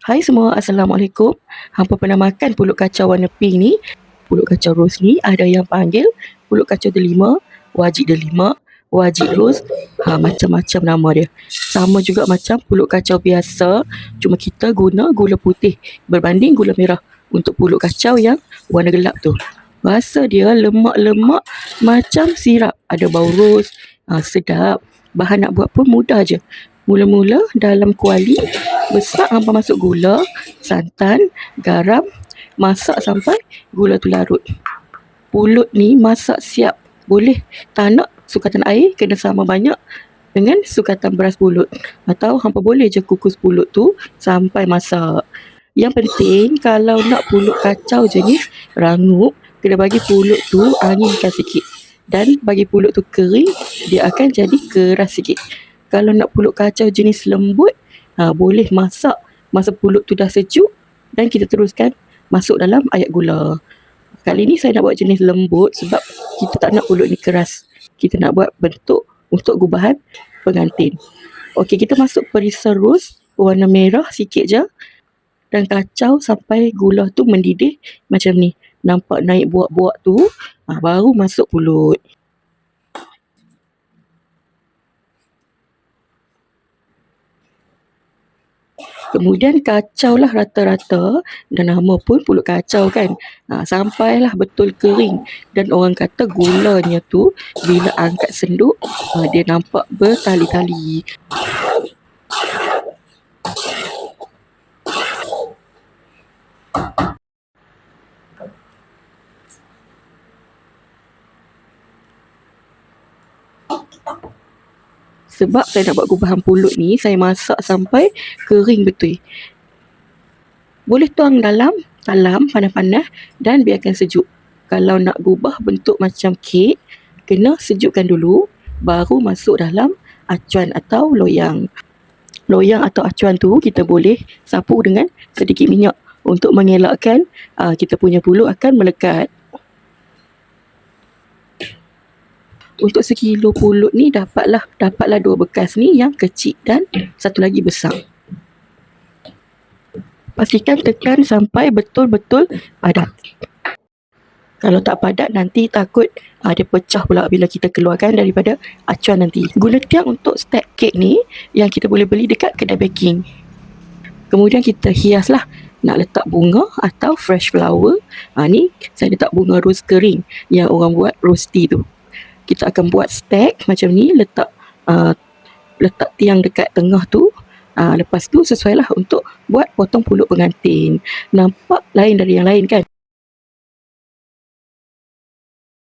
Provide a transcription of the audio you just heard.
Hai semua, Assalamualaikum. Hampa pernah makan pulut kacau warna pink ni? Pulut kacau ros ni ada yang panggil pulut kacau delima, wajik delima, wajik ros. Macam-macam nama dia. Sama juga macam pulut kacau biasa, cuma kita guna gula putih berbanding gula merah untuk pulut kacau yang warna gelap tu. Rasa dia lemak-lemak macam sirap. Ada bau ros, sedap. Bahan nak buat pun mudah je. Mula-mula dalam kuali besar hampa masuk gula, santan, garam, masak sampai gula tu larut. Pulut ni masak siap. Boleh tak nak sukatan air kena sama banyak dengan sukatan beras pulut. Atau hampa boleh je kukus pulut tu sampai masak. Yang penting kalau nak pulut kacau jenis rangup, kena bagi pulut tu anginkan sikit. Dan bagi pulut tu kering, dia akan jadi keras sikit. Kalau nak pulut kacau jenis lembut, boleh masak masa pulut tu dah sejuk dan kita teruskan masuk dalam air gula. Kali ni saya nak buat jenis lembut sebab kita tak nak pulut ni keras. Kita nak buat bentuk untuk gubahan pengantin. Okey, kita masuk perisa ros warna merah sikit je dan kacau sampai gula tu mendidih macam ni. Nampak naik buak-buak tu, baru masuk pulut. Kemudian kacaulah rata-rata, dan nama pun pulut kacau kan. Sampailah betul kering. Dan orang kata gulanya tu bila angkat senduk, dia nampak bertali-tali. Sebab saya nak buat gubahan pulut ni, saya masak sampai kering betul. Boleh tuang dalam talam panas-panas dan biarkan sejuk. Kalau nak gubah bentuk macam kek, kena sejukkan dulu, baru masuk dalam acuan atau loyang. Loyang atau acuan tu kita boleh sapu dengan sedikit minyak untuk mengelakkan kita punya pulut akan melekat. Untuk sekilo pulut ni dapatlah 2 bekas ni yang kecil dan satu lagi besar. Pastikan tekan sampai betul-betul padat. Kalau tak padat nanti takut dia pecah pula bila kita keluarkan daripada acuan nanti. Gula tiang untuk stack kek ni yang kita boleh beli dekat kedai baking. Kemudian kita hiaslah, nak letak bunga atau fresh flower. Ni saya letak bunga ros kering yang orang buat rosti tu. Kita akan buat stack macam ni, letak tiang dekat tengah tu. Lepas tu sesuailah untuk buat potong pulut pengantin. Nampak lain dari yang lain kan?